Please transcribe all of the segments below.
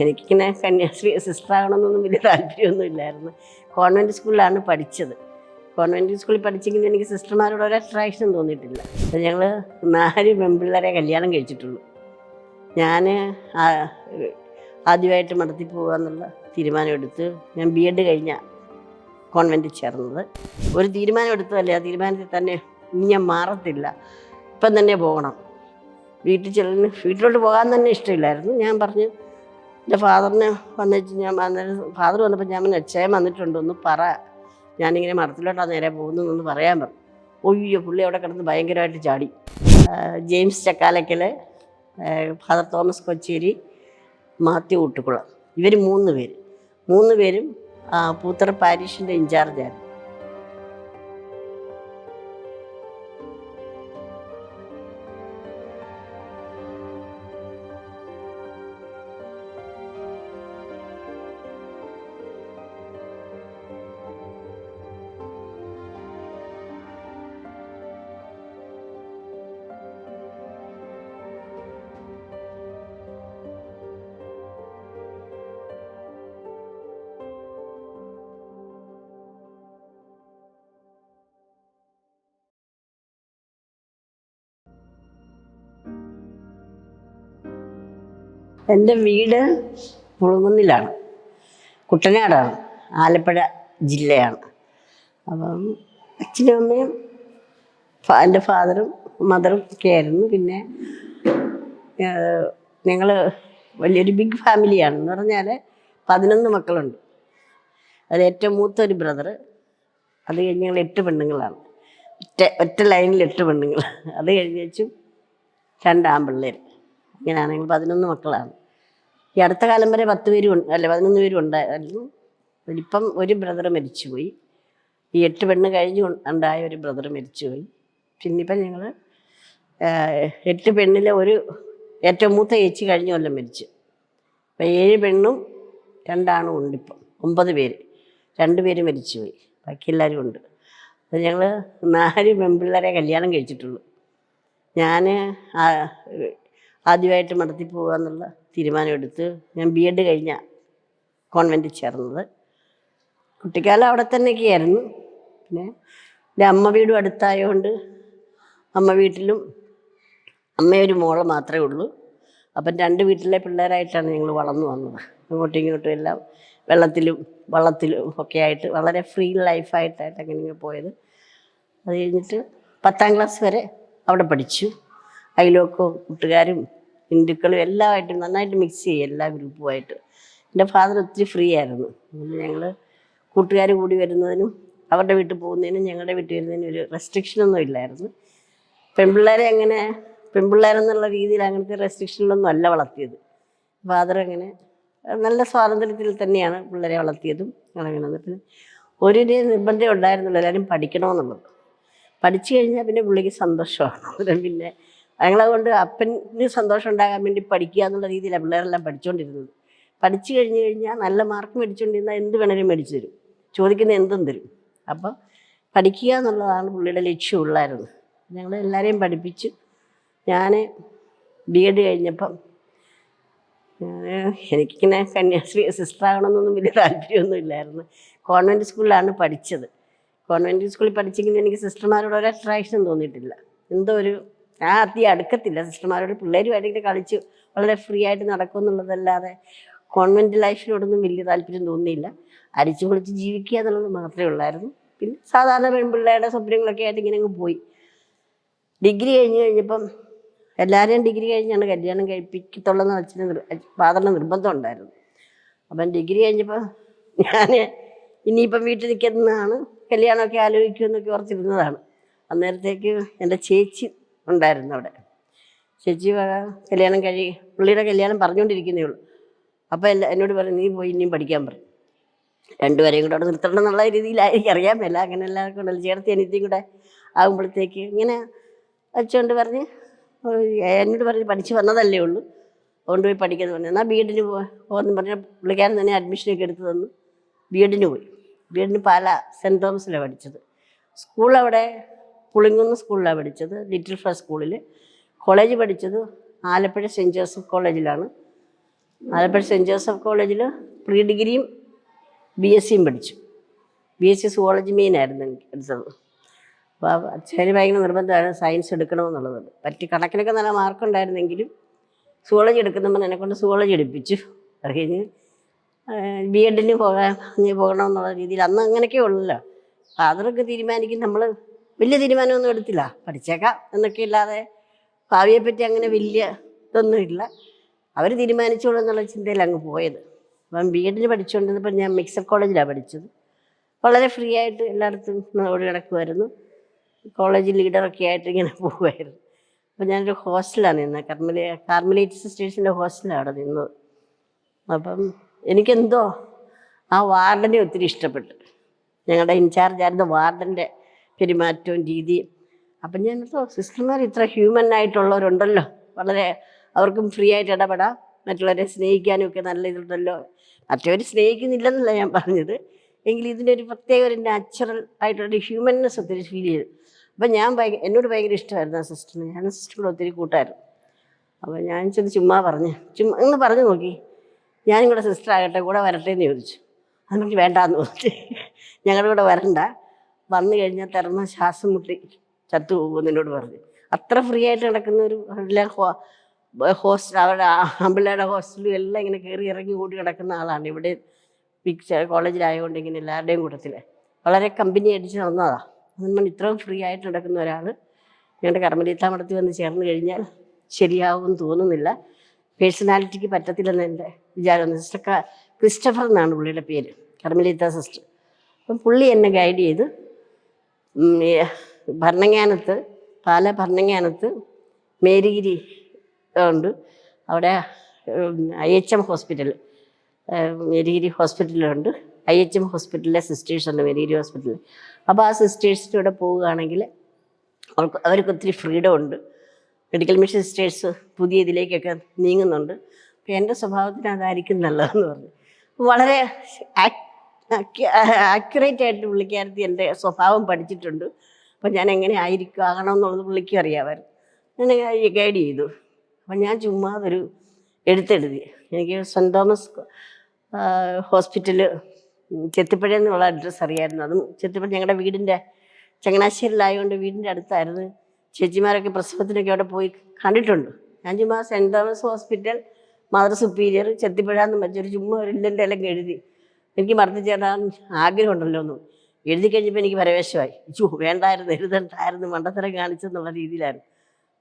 എനിക്കിങ്ങനെ കന്യാസ്ത്രീ സിസ്റ്റർ ആകണമെന്നൊന്നും വലിയ താല്പര്യമൊന്നും ഇല്ലായിരുന്നു. കോൺവെൻറ്റ് സ്കൂളിലാണ് പഠിച്ചത്. കോൺവെൻറ്റ് സ്കൂളിൽ പഠിച്ചെങ്കിലും എനിക്ക് സിസ്റ്റർമാരോട് ഒരു അട്രാക്ഷൻ തോന്നിയിട്ടില്ല. അപ്പോൾ ഞങ്ങൾ 4 പെൺപിള്ളേരെ കല്യാണം കഴിച്ചിട്ടുള്ളൂ. ഞാൻ ആദ്യമായിട്ട് മഠത്തിൽ പോകുക എന്നുള്ള തീരുമാനമെടുത്ത് ഞാൻ BEd കഴിഞ്ഞ കോൺവെൻറ്റിൽ ചേർന്നത്. ഒരു തീരുമാനം എടുത്തതല്ലേ, ആ തീരുമാനത്തിൽ തന്നെ ഇനി ഞാൻ മാറത്തില്ല, ഇപ്പം തന്നെ പോകണം. വീട്ടിലോട്ട് പോകാൻ തന്നെ ഇഷ്ടമില്ലായിരുന്നു. ഞാൻ പറഞ്ഞു, എൻ്റെ ഫാദറിനെ വന്നിട്ട് ഫാദർ വന്നപ്പോൾ ഞാൻ പറഞ്ഞു, അച്ഛൻ വന്നിട്ടുണ്ടോന്ന് പറ, ഞാനിങ്ങനെ മഠത്തിലോട്ടാണ് നേരെ പോകുന്നതെന്ന് പറയാൻ പറഞ്ഞു. ഒയ്യോ, പുള്ളി അവിടെ കിടന്ന് ഭയങ്കരമായിട്ട് ചാടി. James Chakkalakkal, father Thomas Kocheri, Mathew Oottukulam, ഇവർ 3 പേരും പൂത്തറ പാരീഷിൻ്റെ ഇൻചാർജായിരുന്നു. എൻ്റെ വീട് മുളുകുന്നിലാണ്, കുട്ടനാടാണ്, ആലപ്പുഴ ജില്ലയാണ്. അപ്പം അച്ഛനും അമ്മയും എൻ്റെ ഫാദറും മദറും ഒക്കെ ആയിരുന്നു. പിന്നെ ഞങ്ങൾ വലിയൊരു ബിഗ് ഫാമിലിയാണ്. എന്ന് പറഞ്ഞാൽ 11 മക്കളുണ്ട്. അതിൽ ഏറ്റവും മൂത്തൊരു ബ്രദറ്. അത് കഴിഞ്ഞ് ഞങ്ങൾ 8 പെണ്ണുങ്ങളാണ്. ഒറ്റ ലൈനിൽ 8 പെണ്ണുങ്ങൾ. അത് കഴിഞ്ഞ് വെച്ചും 2 ആൺപിള്ളേർ. ഇങ്ങനെയാണ് ഞങ്ങൾ 11 മക്കളാണ്. ഈ അടുത്ത കാലം വരെ 11 പേരും ഉണ്ടായിരുന്നു. ഇപ്പം ഒരു ബ്രദർ മരിച്ചുപോയി. ഈ 8 പെണ്ണ് കഴിഞ്ഞ് ഉണ്ടായ ഒരു ബ്രദർ മരിച്ചുപോയി. പിന്നിപ്പം ഞങ്ങൾ 8 പെണ്ണിലെ ഏറ്റവും മൂത്ത ചേച്ചി കഴിഞ്ഞ കൊല്ലം മരിച്ചു. അപ്പം 7 പെണ്ണും 2 ആണും ഉണ്ട്. ഇപ്പം 9 പേര്. 2 പേര് മരിച്ചുപോയി, ബാക്കി എല്ലാവരും ഉണ്ട്. അപ്പം ഞങ്ങൾ 4 പെൺപിള്ളേരെ കല്യാണം കഴിച്ചിട്ടുള്ളൂ. ഞാൻ ആദ്യമായിട്ട് മഠത്തിൽ പോകുക എന്നുള്ള തീരുമാനമെടുത്ത് ഞാൻ BEd കഴിഞ്ഞ കോൺവെൻറ്റിൽ ചേർന്നത്. കുട്ടിക്കാലം അവിടെ തന്നെയൊക്കെയായിരുന്നു. പിന്നെ എൻ്റെ അമ്മ വീടും അടുത്തായതുകൊണ്ട് അമ്മ വീട്ടിലും അമ്മയൊരു മോള് മാത്രമേ ഉള്ളൂ. അപ്പം 2 വീട്ടിലെ പിള്ളേരായിട്ടാണ് ഞങ്ങൾ വളർന്നു വന്നത്. അങ്ങോട്ടും ഇങ്ങോട്ടും എല്ലാം വെള്ളത്തിലും വള്ളത്തിലും ഒക്കെ ആയിട്ട് വളരെ ഫ്രീ ലൈഫായിട്ടാണ് അങ്ങനെ പോയത്. അത് കഴിഞ്ഞിട്ട് 10ാം ക്ലാസ് വരെ അവിടെ പഠിച്ചു. അയൽവക്കവും കൂട്ടുകാരും ഹിന്ദുക്കളും എല്ലാമായിട്ട് നന്നായിട്ട് മിക്സ് ചെയ്യും, എല്ലാ ഗ്രൂപ്പുമായിട്ട്. എൻ്റെ ഫാദർ ഒത്തിരി ഫ്രീ ആയിരുന്നു. ഞങ്ങൾ കൂട്ടുകാർ കൂടി വരുന്നതിനും അവരുടെ വീട്ടിൽ പോകുന്നതിനും ഞങ്ങളുടെ വീട്ടിൽ വരുന്നതിനും ഒരു റെസ്ട്രിക്ഷനൊന്നും ഇല്ലായിരുന്നു. പെൺപിള്ളേരെന്നുള്ള രീതിയിൽ അങ്ങനത്തെ റെസ്ട്രിക്ഷനിലൊന്നും അല്ല വളർത്തിയത്. ഫാദർ അങ്ങനെ നല്ല സ്വാതന്ത്ര്യത്തിൽ തന്നെയാണ് പിള്ളേരെ വളർത്തിയതും. ഞങ്ങളങ്ങനെ വന്നിട്ട് ഒരു നിർബന്ധം ഉണ്ടായിരുന്നുള്ളൂ, എല്ലാവരും പഠിക്കണമെന്നുള്ളത്. പഠിച്ചു കഴിഞ്ഞാൽ പിന്നെ പുള്ളിക്ക് സന്തോഷമാണ്. പിന്നെ ഞങ്ങളതുകൊണ്ട് അപ്പന് സന്തോഷം ഉണ്ടാകാൻ വേണ്ടി പഠിക്കുക എന്നുള്ള രീതിയിലാണ് പിള്ളേരെല്ലാം പഠിച്ചുകൊണ്ടിരുന്നത്. പഠിച്ചു കഴിഞ്ഞാൽ നല്ല മാർക്ക് മേടിച്ചുകൊണ്ടിരുന്നാൽ എന്ത് വേണേലും മേടിച്ചു തരും, ചോദിക്കുന്ന എന്തും തരും. അപ്പം പഠിക്കുക എന്നുള്ളതാണ് പുള്ളിയുടെ ലക്ഷ്യമുള്ളായിരുന്നു. ഞങ്ങൾ എല്ലാവരെയും പഠിപ്പിച്ചു. ഞാൻ BEd കഴിഞ്ഞപ്പം എനിക്കിങ്ങനെ കന്യാസ്ത്രീ സിസ്റ്റർ ആകണമെന്നൊന്നും വലിയ താല്പര്യമൊന്നും ഇല്ലായിരുന്നു. കോൺവെൻറ്റ് സ്കൂളിലാണ് പഠിച്ചത്. കോൺവെൻറ്റ് സ്കൂളിൽ പഠിച്ചെങ്കിലും എനിക്ക് സിസ്റ്റർമാരോട് ഒരു അട്രാക്ഷൻ തോന്നിയിട്ടില്ല. എന്തോ ഞാൻ അധികം അടുക്കത്തില്ല സിസ്റ്റർമാരോട്. പിള്ളേരുമായിട്ട് കളിച്ച് വളരെ ഫ്രീ ആയിട്ട് നടക്കുമെന്നുള്ളതല്ലാതെ കോൺവെൻറ്റ് ലൈഫിനോടൊന്നും വലിയ താല്പര്യം തോന്നിയില്ല. അടിച്ചു പൊളിച്ച് ജീവിക്കുക എന്നുള്ളത് മാത്രമേ ഉള്ളായിരുന്നു. പിന്നെ സാധാരണ പെൺപിള്ളേരുടെ സ്വപ്നങ്ങളൊക്കെ ആയിട്ട് ഇങ്ങനെ അങ്ങ് പോയി. ഡിഗ്രി കഴിഞ്ഞപ്പം എല്ലാവരെയും ഡിഗ്രി കഴിഞ്ഞാണ് കല്യാണം കഴിപ്പിക്കത്തുള്ളതെന്ന് അച്ഛന് ഫാദറിന് നിർബന്ധം ഉണ്ടായിരുന്നു. അപ്പം ഡിഗ്രി കഴിഞ്ഞപ്പോൾ ഞാൻ ഇനിയിപ്പം വീട്ടിൽ നിൽക്കുന്നതാണ്, കല്യാണമൊക്കെ ആലോചിക്കുമെന്നൊക്കെ ഓർത്തിരുന്നതാണ്. അന്നേരത്തേക്ക് എൻ്റെ ചേച്ചി ഉണ്ടായിരുന്നു അവിടെ. ചേച്ചി പുള്ളിയുടെ കല്യാണം പറഞ്ഞുകൊണ്ടിരിക്കുന്നേ ഉള്ളൂ. അപ്പോൾ എന്നോട് പറഞ്ഞു, നീ പോയി ഇനിയും പഠിക്കാൻ പറഞ്ഞു. 2 പേരെയും കൂടെ അവിടെ നിർത്തണം എന്നുള്ള രീതിയിലായിരിക്കും, അറിയാൻ മേല. അങ്ങനെ എല്ലാവർക്കും ഉണ്ടല്ലോ, ചേർത്ത് അനിയത്തിയും കൂടെ ആകുമ്പോഴത്തേക്ക് ഇങ്ങനെ വെച്ചുകൊണ്ട് പറഞ്ഞ് എന്നോട് പറഞ്ഞ് പഠിച്ച് വന്നതല്ലേ ഉള്ളൂ, അതുകൊണ്ട് പോയി പഠിക്കാമെന്ന് പറഞ്ഞു. എന്നാൽ BEd പോകുമെന്ന് പറഞ്ഞാൽ പുള്ളിക്കാരൻ തന്നെ അഡ്മിഷനൊക്കെ എടുത്ത് തന്നു. BEd പോയി. BEd പാലാ സെൻറ്റ് തോമസിലാണ് പഠിച്ചത്. സ്കൂളവിടെ പുളിങ്കുന്ന് സ്കൂളിലാണ് പഠിച്ചത്, ലിറ്റിൽ ഫ്ലവർ സ്കൂളിൽ. കോളേജ് പഠിച്ചത് ആലപ്പുഴ സെൻറ്റ് ജോസഫ് കോളേജിലാണ്. ആലപ്പുഴ സെൻറ്റ് ജോസഫ് കോളേജിൽ പ്രീ ഡിഗ്രിയും BSc പഠിച്ചു. BSc സുവോളജി മെയിനായിരുന്നു എനിക്ക് എടുത്തത്. അപ്പോൾ അച്ഛന് ഭയങ്കര നിർബന്ധമായിരുന്നു സയൻസ് എടുക്കണമെന്നുള്ളത്. കണക്കിനൊക്കെ നല്ല മാർക്കുണ്ടായിരുന്നെങ്കിലും സുവോളജി എടുക്കുന്നപ്പോൾ എന്നെക്കൊണ്ട് സുവോളജി എടുപ്പിച്ചു. അത് കഴിഞ്ഞ് B.Edന് പോകണമെന്നുള്ള രീതിയിൽ അന്ന് അങ്ങനെയൊക്കെ ഉള്ളല്ലോ. ഫാദറൊക്കെ തീരുമാനിക്കും. നമ്മൾ വലിയ തീരുമാനമൊന്നും എടുത്തില്ല, പഠിച്ചേക്കാം എന്നൊക്കെ ഇല്ലാതെ ഭാവിയെപ്പറ്റി അങ്ങനെ വലിയ ഇതൊന്നുമില്ല. അവർ തീരുമാനിച്ചോളൂ എന്നുള്ള ചിന്തയിൽ അങ്ങ് പോയത്. അപ്പം B.Edന് പഠിച്ചുകൊണ്ടിരുന്നപ്പോൾ ഞാൻ മിക്സഡ് കോളേജിലാണ് പഠിച്ചത്. വളരെ ഫ്രീ ആയിട്ട് എല്ലായിടത്തും ഓടി കിടക്കുമായിരുന്നു. കോളേജ് ലീഡറൊക്കെ ആയിട്ട് ഇങ്ങനെ പോകുമായിരുന്നു. അപ്പോൾ ഞാനൊരു ഹോസ്റ്റലാണ് നിന്നത്, കാർമലൈറ്റ് സിസ്റ്റേഴ്സിൻ്റെ ഹോസ്റ്റലാണ് അവിടെ നിന്നത്. അപ്പം എനിക്കെന്തോ ആ വാർഡനെ ഒത്തിരി ഇഷ്ടപ്പെട്ടു. ഞങ്ങളുടെ ഇൻചാർജായിരുന്ന വാർഡൻ്റെ പെരുമാറ്റവും രീതിയും. അപ്പം ഞാൻ സിസ്റ്റർമാർ ഇത്ര ഹ്യൂമൻ ആയിട്ടുള്ളവരുണ്ടല്ലോ, വളരെ അവർക്കും ഫ്രീ ആയിട്ട് ഇടപെടാം, മറ്റുള്ളവരെ സ്നേഹിക്കാനും ഒക്കെ നല്ല ഇതുണ്ടല്ലോ. മറ്റവർ സ്നേഹിക്കുന്നില്ലെന്നല്ല ഞാൻ പറഞ്ഞത്, എങ്കിലും ഇതിൻ്റെ ഒരു പ്രത്യേക ഒരു നാച്ചുറൽ ആയിട്ടുള്ള ഹ്യൂമൻനെസ് ഒത്തിരി ഫീൽ ചെയ്തു. അപ്പം എന്നോട് ഭയങ്കര ഇഷ്ടമായിരുന്നു ആ സിസ്റ്ററിന്. ഞാൻ സിസ്റ്ററിനോട് ഒത്തിരി കൂട്ടായിരുന്നു. അപ്പോൾ ഞാൻ ചുമ്മാ ഒന്ന് പറഞ്ഞു നോക്കി, ഞാനും കൂടെ സിസ്റ്റർ ആകട്ടെ, കൂടെ വരട്ടെ എന്ന് ചോദിച്ചു. അതെനിക്ക് വേണ്ടാന്ന് തോന്നി. ഞങ്ങളുടെ കൂടെ വരണ്ട, വന്നു കഴിഞ്ഞാൽ തിറന്ന ശ്വാസം മുട്ടി ചത്തു പോകുമെന്ന് എന്നോട് പറഞ്ഞു. അത്ര ഫ്രീ ആയിട്ട് നടക്കുന്ന ഒരു ഹോസ്റ്റൽ, അവരുടെ അമ്പിള്ളയുടെ ഹോസ്റ്റലും എല്ലാം ഇങ്ങനെ കയറി ഇറങ്ങി ഓടി കിടക്കുന്ന ആളാണ്. ഇവിടെ കോളേജിലായതുകൊണ്ട് ഇങ്ങനെ എല്ലാവരുടെയും കൂട്ടത്തിൽ വളരെ കമ്പനി അടിച്ച് നടന്നതാണ്. അതുകൊണ്ട് ഇത്രയും ഫ്രീ ആയിട്ട് നടക്കുന്ന ഒരാൾ ഞങ്ങളുടെ കർമ്മലീത്ത മഠത്തിൽ വന്ന് ചേർന്ന് കഴിഞ്ഞാൽ ശരിയാവുമെന്ന് തോന്നുന്നില്ല. പേഴ്സണാലിറ്റിക്ക് പറ്റത്തില്ലെന്ന് എൻ്റെ വിചാരം. സിസ്റ്റർ ക്രിസ്റ്റഫർ എന്നാണ് പുള്ളിയുടെ പേര്, കർമ്മലീത്ത സിസ്റ്റർ. അപ്പം പുള്ളി എന്നെ ഗൈഡ് ചെയ്ത് ഭരണങ്ങാനത്ത് മേരിഗിരി ഉണ്ട്, അവിടെ IHM ഹോസ്പിറ്റൽ, മേരിഗിരി ഹോസ്പിറ്റലുണ്ട്. IHM ഹോസ്പിറ്റലിലെ സിസ്റ്റേഴ്സുണ്ട് മേരിഗിരി ഹോസ്പിറ്റലിൽ. അപ്പോൾ ആ സിസ്റ്റേഴ്സിൻ്റെ കൂടെ പോവുകയാണെങ്കിൽ അവർക്ക് ഒത്തിരി ഫ്രീഡം ഉണ്ട്. മെഡിക്കൽ മിഷൻ സിസ്റ്റേഴ്സ് പുതിയ ഇതിലേക്കൊക്കെ നീങ്ങുന്നുണ്ട്. അപ്പോൾ എൻ്റെ സ്വഭാവത്തിന് അതായിരിക്കും നല്ലതെന്ന് പറഞ്ഞു. വളരെ ആക്യുറേറ്റ് ആയിട്ട് പുള്ളിക്കാരത്തി എൻ്റെ സ്വഭാവം പഠിച്ചിട്ടുണ്ട്. അപ്പം ഞാൻ എങ്ങനെ ആകണമെന്നുള്ളത് പുള്ളിക്കും അറിയാമായിരുന്നു. ഞാൻ ഗൈഡ് ചെയ്തു. അപ്പം ഞാൻ ചുമ്മാ ഒരു എഴുത്തെഴുതി. എനിക്ക് സെൻറ്റ് തോമസ് ഹോസ്പിറ്റല് ചെത്തിപ്പുഴ എന്നുള്ള അഡ്രസ്സ് അറിയായിരുന്നു. അതും ചെത്തിപ്പുഴ ഞങ്ങളുടെ വീടിൻ്റെ ചങ്ങനാശ്ശേരിയിലായതുകൊണ്ട് വീടിൻ്റെ അടുത്തായിരുന്നു. ചേച്ചിമാരൊക്കെ പ്രസവത്തിനൊക്കെ അവിടെ പോയി കണ്ടിട്ടുണ്ട്. ഞാൻ ചുമ്മാ Saint Thomas hospital, mother superior, Chethipuzha എന്ന് വെച്ചൊരു ചുമ്മാ ഒരു ഇല്ലൻ്റെ എല്ലാം എഴുതി. എനിക്ക് മറന്നു ചേരാൻ ആഗ്രഹമുണ്ടല്ലോ ഒന്നും എഴുതി കഴിഞ്ഞപ്പോൾ എനിക്ക് പരവേശമായി. വേണ്ടായിരുന്നു, എഴുതണ്ടായിരുന്നു, മണ്ടത്തരം കാണിച്ചെന്നുള്ള രീതിയിലായിരുന്നു.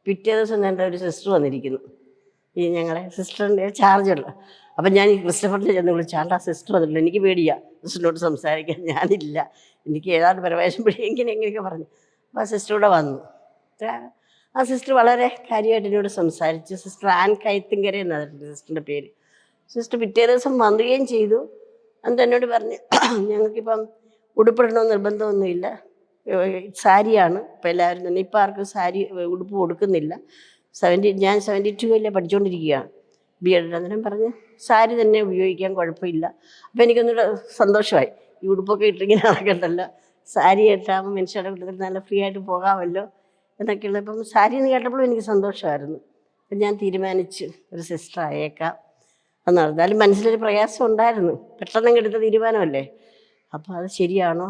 പിറ്റേ ദിവസം എൻ്റെ ഒരു സിസ്റ്റർ വന്നിരിക്കുന്നു, ഈ ഞങ്ങളെ സിസ്റ്ററിൻ്റെ ചാർജുള്ള. അപ്പം ഞാൻ ഈ ക്രിസ്റ്റഫറിനെ ചെന്ന് വിളിച്ചാണ്ട് ആ സിസ്റ്റർ വന്നിട്ടില്ല. എനിക്ക് പേടിയാ സിസ്റ്ററിനോട് സംസാരിക്കാൻ, ഞാനില്ല, എനിക്ക് ഏതാണ്ട് പരവേശം എങ്ങനെയൊക്കെ പറഞ്ഞു. അപ്പോൾ ആ സിസ്റ്റർ കൂടെ വന്നു. ആ സിസ്റ്റർ വളരെ കാര്യമായിട്ട് എന്നോട് സംസാരിച്ചു. സിസ്റ്റർ ആൻ കൈത്തിങ്കര എന്നായിരുന്നു സിസ്റ്ററിൻ്റെ പേര്. സിസ്റ്റർ പിറ്റേ ദിവസം വന്നുകയും ചെയ്തു. എന്നിട്ട് എന്നോട് പറഞ്ഞു, ഞങ്ങൾക്കിപ്പം ഉടുപ്പിടണമെന്ന് നിർബന്ധമൊന്നുമില്ല, സാരിയാണ് ഇപ്പം എല്ലാവരും തന്നെ, ഇപ്പം ആർക്കും സാരി ഉടുപ്പ് കൊടുക്കുന്നില്ല. ഞാൻ 72 പഠിച്ചുകൊണ്ടിരിക്കുകയാണ് B.Ed. അന്നേരം പറഞ്ഞ് സാരി തന്നെ ഉപയോഗിക്കാൻ കുഴപ്പമില്ല. അപ്പോൾ എനിക്കൊന്നുകൂടെ സന്തോഷമായി. ഈ ഉടുപ്പൊക്കെ ഇട്ടിങ്ങനെ നടക്കണ്ടല്ലോ, സാരി ഇട്ടാകുമ്പോൾ മനുഷ്യരുടെ കൂട്ടത്തിൽ നല്ല ഫ്രീ ആയിട്ട് പോകാമല്ലോ എന്നൊക്കെയുള്ള. ഇപ്പം സാരി എന്ന് കേട്ടപ്പോഴും എനിക്ക് സന്തോഷമായിരുന്നു. അപ്പം ഞാൻ തീരുമാനിച്ചു ഒരു സിസ്റ്റർ ആയേക്കാം എന്ന്. പറഞ്ഞാലും മനസ്സിലൊരു പ്രയാസം ഉണ്ടായിരുന്നു, പെട്ടെന്ന് എടുത്ത തീരുമാനമല്ലേ. അപ്പോൾ അത് ശരിയാണോ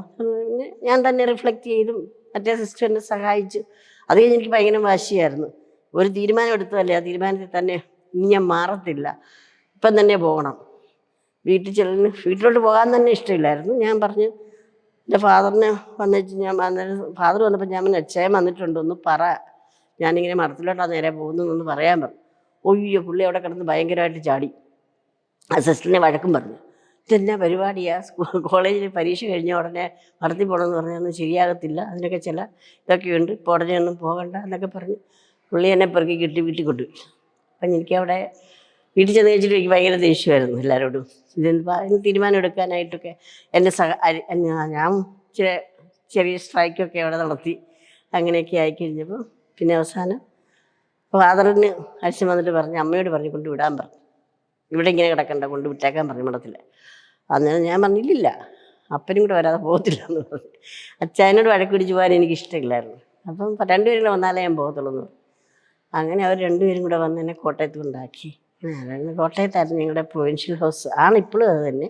ഞാൻ തന്നെ റിഫ്ലക്റ്റ് ചെയ്തും മറ്റേ സിസ്റ്റർ എന്നെ സഹായിച്ചു. അത് കഴിഞ്ഞ് എനിക്ക് ഭയങ്കര വാശിയായിരുന്നു. ഒരു തീരുമാനം എടുത്തതല്ലേ, ആ തീരുമാനത്തിൽ തന്നെ ഇനി ഞാൻ മാറത്തില്ല, ഇപ്പം തന്നെ പോകണം. വീട്ടിലോട്ട് പോകാൻ തന്നെ ഇഷ്ടമില്ലായിരുന്നു. ഞാൻ പറഞ്ഞു, എൻ്റെ ഫാദറിനെ ഫാദർ വന്നപ്പോൾ ഞാൻ അച്ഛൻ വന്നിട്ടുണ്ടോന്ന് പറ, ഞാനിങ്ങനെ മഠത്തിലോട്ടാണ് നേരെ പോകുന്നതെന്ന് പറയാൻ പറഞ്ഞു. ഒയ്യോ, പുള്ളി അവിടെ കിടന്ന് ഭയങ്കരമായിട്ട് ചാടി. ആ സിസ്റ്ററിനെ വഴക്കും പറഞ്ഞു. ഇതെന്നാ പരിപാടിയാണ്, കോളേജിൽ പരീക്ഷ കഴിഞ്ഞ ഉടനെ മഠത്തിൽ പോകണമെന്ന് പറഞ്ഞൊന്നും ശരിയാകത്തില്ല, അതിനൊക്കെ ചില ഇതൊക്കെയുണ്ട്, ഇപ്പോൾ ഉടനെ ഒന്നും പോകണ്ട എന്നൊക്കെ പറഞ്ഞ് പുള്ളി എന്നെ പെറുക്കി കിട്ടി വീട്ടിൽ കൊണ്ടുപോയി. അപ്പം എനിക്കവിടെ വീട്ടിൽ ചെന്ന് കഴിച്ചിട്ട് എനിക്ക് ഭയങ്കര ദേഷ്യമായിരുന്നു എല്ലാവരോടും. ഇതിന് തീരുമാനം എടുക്കാനായിട്ടൊക്കെ എന്നെ ഞാൻ ചെറിയ സ്ട്രൈക്കൊക്കെ അവിടെ നടത്തി. അങ്ങനെയൊക്കെ ആയിക്കഴിഞ്ഞപ്പോൾ പിന്നെ അവസാനം ഫാദറിന് അച്ഛൻ വന്നിട്ട് പറഞ്ഞു, അമ്മയോട് പറഞ്ഞു കൊണ്ട് വിടാൻ പറഞ്ഞു, ഇവിടെ ഇങ്ങനെ കിടക്കണ്ട, കൊണ്ട് വിട്ടേക്കാൻ പറഞ്ഞു മഠത്തിൽ. അന്നേരം ഞാൻ പറഞ്ഞില്ല, അപ്പനും കൂടെ വരാതെ പോകത്തില്ല എന്ന് പറഞ്ഞു. അച്ഛനോട് വഴക്ക് പിടിച്ച് പോകാൻ എനിക്ക് ഇഷ്ടമില്ലായിരുന്നു. അപ്പം 2 പേരും കൂടെ വന്നാലേ ഞാൻ പോകത്തുള്ളൂ എന്ന് പറഞ്ഞു. അങ്ങനെ അവർ 2 പേരും കൂടെ വന്ന് എന്നെ കോട്ടയത്ത് കൊണ്ടാക്കി. കോട്ടയത്തായിരുന്നു ഞങ്ങളുടെ പ്രൊവിൻഷ്യൽ ഹൗസ് ആണ്, ഇപ്പോഴും അത് തന്നെ.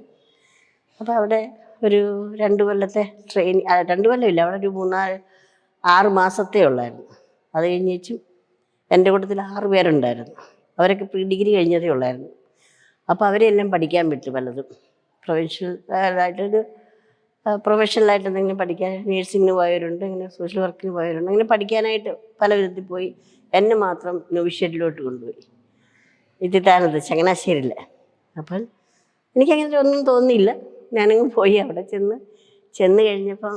അപ്പോൾ അവിടെ ഒരു 2 കൊല്ലത്തെ ട്രെയിനിങ്, 2 കൊല്ലമില്ല, അവിടെ ഒരു 6 മാസത്തേ ഉള്ളായിരുന്നു. അത് കഴിഞ്ഞേച്ചും എൻ്റെ കൂട്ടത്തിൽ 6 പേരുണ്ടായിരുന്നു. അവരൊക്കെ പ്രീ ഡിഗ്രി കഴിഞ്ഞതേ ഉള്ളായിരുന്നു. അപ്പോൾ അവരെല്ലാം പഠിക്കാൻ വിട്ടു പലതും. പ്രൊഫഷണൽ ആയിട്ടൊരു പ്രൊഫഷണലായിട്ട് എന്തെങ്കിലും പഠിക്കാൻ, നേഴ്സിങ്ങിന് പോയവരുണ്ട്, ഇങ്ങനെ സോഷ്യൽ വർക്കിന് പോയവരുണ്ട്, അങ്ങനെ പഠിക്കാനായിട്ട് പല വിധത്തിൽ പോയി. എന്നെ മാത്രം നൊവിഷ്യേറ്റിലോട്ട് കൊണ്ടുപോയി, ഇതിട്ടാനത് ചങ്ങനാശ്ശേരിയിൽ. അപ്പം എനിക്കങ്ങനെ ഒന്നും തോന്നിയില്ല. ഞാനങ്ങ് പോയി. അവിടെ ചെന്ന് കഴിഞ്ഞപ്പം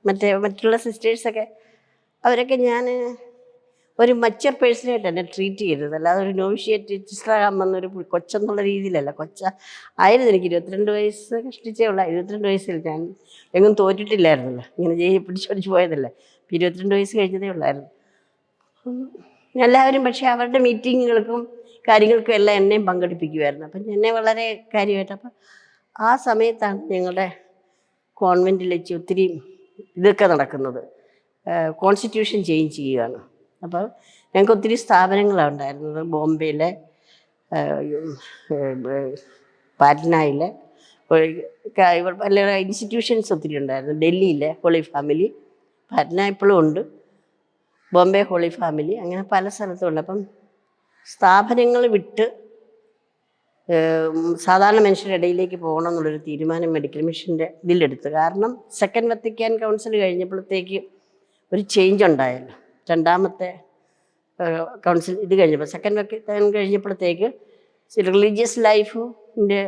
മറ്റുള്ള സിസ്റ്റേഴ്സൊക്കെ അവരൊക്കെ ഞാൻ ഒരു മച്ചർ പേഴ്സണായിട്ട് എന്നെ ട്രീറ്റ് ചെയ്തത്, അല്ലാതെ ഒരു നോവിഷ്യേറ്റ് ടീച്ചറാകാൻ വന്നൊരു കൊച്ചെന്നുള്ള രീതിയിലല്ല. ആയിരുന്നു. എനിക്ക് 22 വയസ്സ് കഷ്ടിച്ചേ ഉള്ള. 22 വയസ്സിൽ ഞാൻ എങ്ങും തോറ്റിട്ടില്ലായിരുന്നല്ലോ, ഇങ്ങനെ പിടിച്ചു പോയതല്ലേ. 22 വയസ്സ് കഴിഞ്ഞതേ ഉള്ളായിരുന്നു. എല്ലാവരും പക്ഷേ അവരുടെ മീറ്റിങ്ങുകൾക്കും കാര്യങ്ങൾക്കും എല്ലാം എന്നെയും പങ്കെടുപ്പിക്കുമായിരുന്നു. അപ്പം എന്നെ വളരെ കാര്യമായിട്ട്. അപ്പം ആ സമയത്താണ് ഞങ്ങളുടെ കോൺവെൻറ്റിൽ വെച്ച് ഒത്തിരി ഇതൊക്കെ നടക്കുന്നത്. കോൺസ്റ്റിറ്റ്യൂഷൻ ചേഞ്ച് ചെയ്യുകയാണ്. അപ്പോൾ ഞങ്ങൾക്ക് ഒത്തിരി സ്ഥാപനങ്ങളാണ് ഉണ്ടായിരുന്നത്. ബോംബെയിലെ, പാറ്റ്നയിലെ പല ഇൻസ്റ്റിറ്റ്യൂഷൻസ് ഒത്തിരി ഉണ്ടായിരുന്നു. ഡൽഹിയിലെ ഹോളി ഫാമിലി, പാറ്റ്ന ഇപ്പോഴും ഉണ്ട്, ബോംബെ ഹോളി ഫാമിലി, അങ്ങനെ പല സ്ഥലത്തുണ്ട്. അപ്പം സ്ഥാപനങ്ങൾ വിട്ട് സാധാരണ മനുഷ്യരുടെ ഇടയിലേക്ക് പോകണം എന്നുള്ളൊരു തീരുമാനം മെഡിക്കൽ മിഷൻ്റെ ഇതിലെടുത്ത്. കാരണം സെക്കൻഡ് വത്തിക്കാൻ കൗൺസിൽ കഴിഞ്ഞപ്പോഴത്തേക്ക് ഒരു ചേഞ്ച് ഉണ്ടായല്ലോ. രണ്ടാമത്തെ കൗൺസിൽ ഇത് കഴിഞ്ഞപ്പോൾ, സെക്കൻഡ് വത്തിക്കാൻ കഴിഞ്ഞപ്പോഴത്തേക്ക് റിലീജിയസ് ലൈഫിൻ്റെ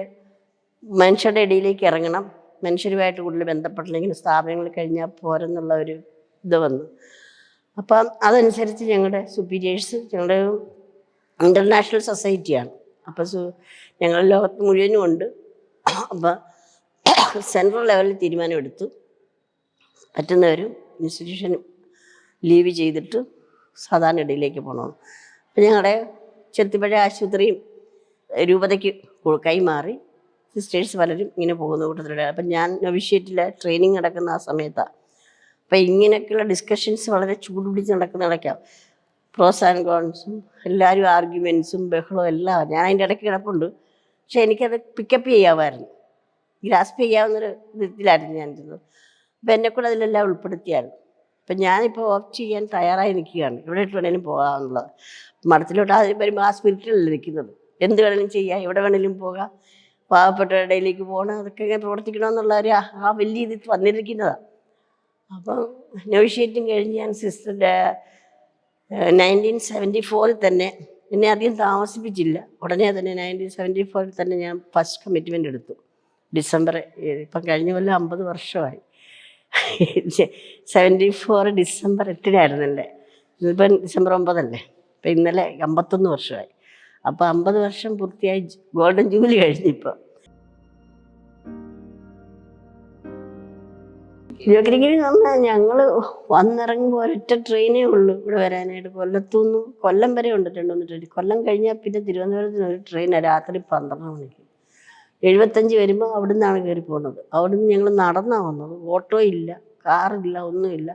മനുഷ്യരുടെ ഇടയിലേക്ക് ഇറങ്ങണം, മനുഷ്യരുമായിട്ട് കൂടുതൽ ബന്ധപ്പെട്ടില്ലെങ്കിൽ സ്ഥാപനങ്ങൾ കഴിഞ്ഞാൽ പോരെന്നുള്ള ഒരു ഇത് വന്നു. അപ്പം അതനുസരിച്ച് ഞങ്ങളുടെ സുപ്പീരിയേഴ്സ്, ഞങ്ങളുടെ ഇൻ്റർനാഷണൽ സൊസൈറ്റിയാണ്. അപ്പോൾ ഞങ്ങൾ ലോകത്ത് മുഴുവനും ഉണ്ട്. അപ്പോൾ സെൻട്രൽ ലെവലിൽ തീരുമാനമെടുത്തു, പറ്റുന്നവരും ഇൻസ്റ്റിറ്റ്യൂഷൻ ലീവ് ചെയ്തിട്ട് സാധാരണ ഇടയിലേക്ക് പോകണം. അപ്പം ഞങ്ങളുടെ ചെത്തിപ്പഴ ആശുപത്രിയും രൂപതയ്ക്ക് കൈമാറി സിസ്റ്റേഴ്സ് പലരും ഇങ്ങനെ പോകുന്ന കൂട്ടത്തിലൂടെ. അപ്പം ഞാൻ നൊവിഷ്യേറ്റിലെ ട്രെയിനിങ് നടക്കുന്ന ആ സമയത്താണ്. അപ്പം ഇങ്ങനെയൊക്കെയുള്ള ഡിസ്കഷൻസ് വളരെ ചൂടുപിടിച്ച് നടക്കാം. പ്രോസ് ആൻഡ് കോൺസും എല്ലാവരും ആർഗ്യുമെൻസും ബഹളവും എല്ലാം ഞാൻ അതിൻ്റെ ഇടയ്ക്ക് കിടപ്പുണ്ട്. പക്ഷെ എനിക്കത് പിക്കപ്പ് ചെയ്യാമായിരുന്നു, ഗ്രാസ്പ് ചെയ്യാവുന്നൊരു ഇതിലായിരുന്നു ഞാനിരുന്നത്. അപ്പം എന്നെക്കൂടെ അതിലെല്ലാം ഉൾപ്പെടുത്തിയായിരുന്നു. അപ്പം ഞാനിപ്പോൾ ഓപ്റ്റ് ചെയ്യാൻ തയ്യാറായി നിൽക്കുകയാണ്, എവിടെ ഇട്ട് വേണേലും പോകാമെന്നുള്ളത്. മഠത്തിലോട്ട് ആദ്യം വരുമ്പോൾ ആ സ്പിരിറ്റിലല്ല നിൽക്കുന്നത്. എന്ത് വേണേലും ചെയ്യാം, എവിടെ വേണേലും പോകാം, പാവപ്പെട്ടവരുടെ ഇടയിലേക്ക് പോകണം, അതൊക്കെ ഇങ്ങനെ പ്രവർത്തിക്കണമെന്നുള്ള ഒരു ആ വലിയ ഇത് വന്നിരിക്കുന്നതാണ്. അപ്പം നൊവിഷ്യേറ്റും കഴിഞ്ഞ് ഞാൻ സിസ്റ്ററുടെ 1974 തന്നെ, എന്നെ അധികം താമസിപ്പിച്ചില്ല, ഉടനെ തന്നെ 1974 തന്നെ ഞാൻ ഫസ്റ്റ് കമ്മിറ്റ്മെൻ്റ് എടുത്തു. ഡിസംബർ, ഇപ്പം കഴിഞ്ഞ കൊല്ലം 50 വർഷമായി. 74 ഡിസംബർ 8 എൻ്റെ, ഇന്നിപ്പം ഡിസംബർ 9 ഇപ്പം ഇന്നലെ 51 വർഷമായി. അപ്പോൾ 50 വർഷം പൂർത്തിയായി, ഗോൾഡൻ ജൂബിലി കഴിഞ്ഞിപ്പോൾ. യോഗഗിരി എന്ന് പറഞ്ഞാൽ ഞങ്ങൾ വന്നിറങ്ങുമ്പോൾ ഒരൊറ്റ ട്രെയിനേ ഉള്ളൂ ഇവിടെ വരാനായിട്ട്. കൊല്ലത്തുനിന്ന് കൊല്ലം വരെ ഉണ്ട് 2 ട്രെയിൻ. കൊല്ലം കഴിഞ്ഞാൽ പിന്നെ തിരുവനന്തപുരത്തിന് ഒരു ട്രെയിനാണ് രാത്രി 12 മണിക്ക്. 75 വരുമ്പോൾ അവിടെ നിന്നാണ് കയറി പോകുന്നത്. അവിടെ നിന്ന് ഞങ്ങൾ നടന്നാണ് വന്നത്. ഓട്ടോ ഇല്ല, കാറില്ല, ഒന്നുമില്ല.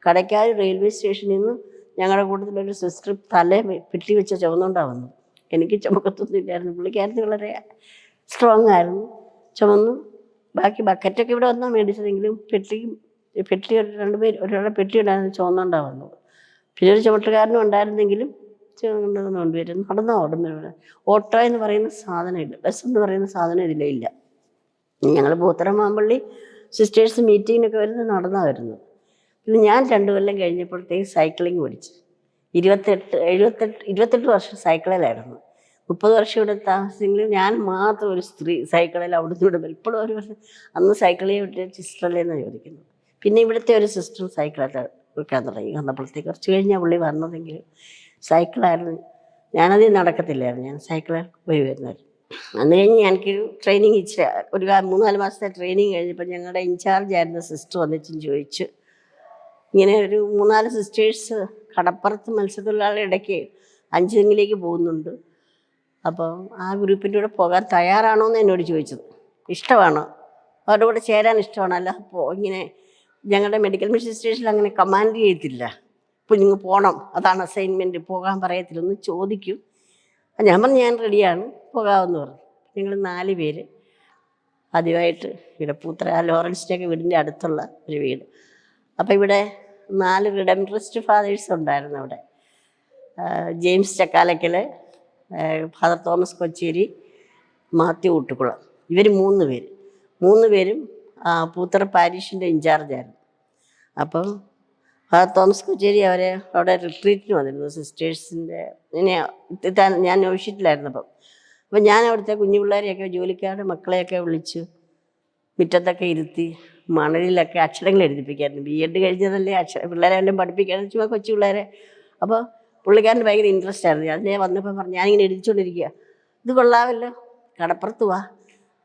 കടയ്ക്കാട് റെയിൽവേ സ്റ്റേഷനിൽ നിന്ന് ഞങ്ങളുടെ കൂട്ടത്തിലൊരു സിസ്റ്റർ പെട്ടി വെച്ച ചുമന്നുകൊണ്ടാണ് വന്നത്. എനിക്ക് ചുമക്കത്തൊന്നും ഇല്ലായിരുന്നു. പുള്ളിക്കാരത്തി വളരെ സ്ട്രോങ് ആയിരുന്നു, ചുമന്നു. ബാക്കി ബക്കറ്റൊക്കെ ഇവിടെ വന്നാൽ മേടിച്ചതെങ്കിലും പെട്ടി 2 പേര് ഒരാളുടെ പെട്ടി ഉണ്ടായിരുന്നു, ചുമന്നുകൊണ്ടാണ് വന്നത്. പിന്നെ ഒരു ചുമട്ടുകാരനും ഉണ്ടായിരുന്നെങ്കിലും കൊണ്ടുവരും. നടന്നോ ഓടുമ്പോൾ ഓട്ടോ എന്ന് പറയുന്ന സാധനമില്ല, ബസ് എന്ന് പറയുന്ന സാധനം ഇതിലില്ല. ഞങ്ങൾ പൂത്തറ മാമ്പള്ളി സിസ്റ്റേഴ്സ് മീറ്റിങ്ങിനൊക്കെ വരുന്നത് നടന്നാണ് വരുന്നത്. പിന്നെ ഞാൻ 2 കൊല്ലം കഴിഞ്ഞപ്പോഴത്തേക്ക് സൈക്ലിങ് പഠിച്ചു. 28 വർഷം സൈക്കിളിലായിരുന്നു. 30 വർഷം ഇവിടെ താമസിച്ചെങ്കിലും ഞാൻ മാത്രം ഒരു സ്ത്രീ സൈക്കിളിൽ അവിടുന്ന് ഇവിടെ വരും. ഇപ്പോഴും ഒരു വർഷം അന്ന് സൈക്കിളിൽ വിട്ട് സിസ്റ്ററല്ലേന്നാണ് ചോദിക്കുന്നത്. പിന്നെ ഇവിടുത്തെ ഒരു സിസ്റ്റർ സൈക്കിളൊക്കെ വിൽക്കാൻ തുടങ്ങി. വന്നപ്പോഴത്തേക്ക് കുറച്ച് കഴിഞ്ഞാൽ പുള്ളി വന്നതെങ്കിലും സൈക്കിളായിരുന്നു. ഞാനധികം നടക്കത്തില്ലായിരുന്നു, ഞാൻ സൈക്കിളിൽ പോയി വരുന്നത്. അന്ന് കഴിഞ്ഞ് എനിക്ക് ട്രെയിനിങ് ഇച്ചിരി ഒരു 3-4 മാസത്തെ ട്രെയിനിങ് കഴിഞ്ഞപ്പോൾ ഞങ്ങളുടെ ഇൻചാർജ് ആയിരുന്ന സിസ്റ്റർ വന്നിച്ചും ചോദിച്ചു, ഇങ്ങനെ ഒരു 3-4 സിസ്റ്റേഴ്സ് കടപ്പുറത്ത് മത്സ്യത്തൊഴിലാളികളുടെ ഇടയ്ക്ക് 5 തെങ്ങിലേക്ക് പോകുന്നുണ്ട്, അപ്പം ആ ഗ്രൂപ്പിൻ്റെ കൂടെ പോകാൻ തയ്യാറാണോ എന്ന് എന്നോട് ചോദിച്ചത്. ഇഷ്ടമാണോ, അവരുടെ കൂടെ ചേരാൻ ഇഷ്ടമാണോ? അല്ല ഇങ്ങനെ ഞങ്ങളുടെ മെഡിക്കൽ മിഷൻ സ്റ്റേഷനിൽ അങ്ങനെ കമാൻഡ് ചെയ്യത്തില്ല, ഇപ്പോൾ നിങ്ങൾ പോകണം, അതാണ് അസൈൻമെൻറ്റ്, പോകാൻ പറയത്തില്ല, ഒന്ന് ചോദിക്കും. ഞാൻ പറഞ്ഞു ഞാൻ റെഡിയാണ് പോകാമെന്ന് പറഞ്ഞു. ഞങ്ങൾ 4 പേര് ആദ്യമായിട്ട് ഇവിടെ പൂത്തറ ലോറൻസിൻ്റെയൊക്കെ വീടിൻ്റെ അടുത്തുള്ള ഒരു വീട്. അപ്പോൾ ഇവിടെ 4 റിഡംട്രിസ്റ്റ് ഫാദേഴ്സ് ഉണ്ടായിരുന്നു അവിടെ. James Chakkalakkal, father Thomas Kocheri, Mathew Oottukulam, ഇവർ 3 പേര്. 3 പേരും പൂത്തറ പാരീഷിൻ്റെ ഇൻചാർജായിരുന്നു. അപ്പം ഫാദർ തോമസ് കൊച്ചേരി അവരെ അവിടെ റിട്രീറ്റിന് വന്നിരുന്നു സിസ്റ്റേഴ്സിൻ്റെ. ഞാൻ നോവിഷ്യത്തിലായിരുന്നു. അപ്പം ഞാൻ അവിടുത്തെ കുഞ്ഞു പിള്ളേരെയൊക്കെ ജോലിക്കാരുടെ മക്കളെയൊക്കെ വിളിച്ച് മുറ്റത്തൊക്കെ ഇരുത്തി മണലിലൊക്കെ അക്ഷരങ്ങൾ എഴുതിപ്പിക്കായിരുന്നു. B.Ed കഴിഞ്ഞതല്ലേ, പിള്ളേരെ എല്ലാം പഠിപ്പിക്കാൻ ചുമ്മാ കൊച്ചു പിള്ളേരെ. അപ്പോൾ പുള്ളിക്കാരന് ഭയങ്കര ഇൻട്രസ്റ്റ് ആയിരുന്നു. അതിനെ വന്നപ്പോൾ പറഞ്ഞു, ഞാനിങ്ങനെ എഴുതിച്ചുകൊണ്ടിരിക്കുക, ഇത് കൊള്ളാമല്ലോ, കടപ്പുറത്ത് വാ,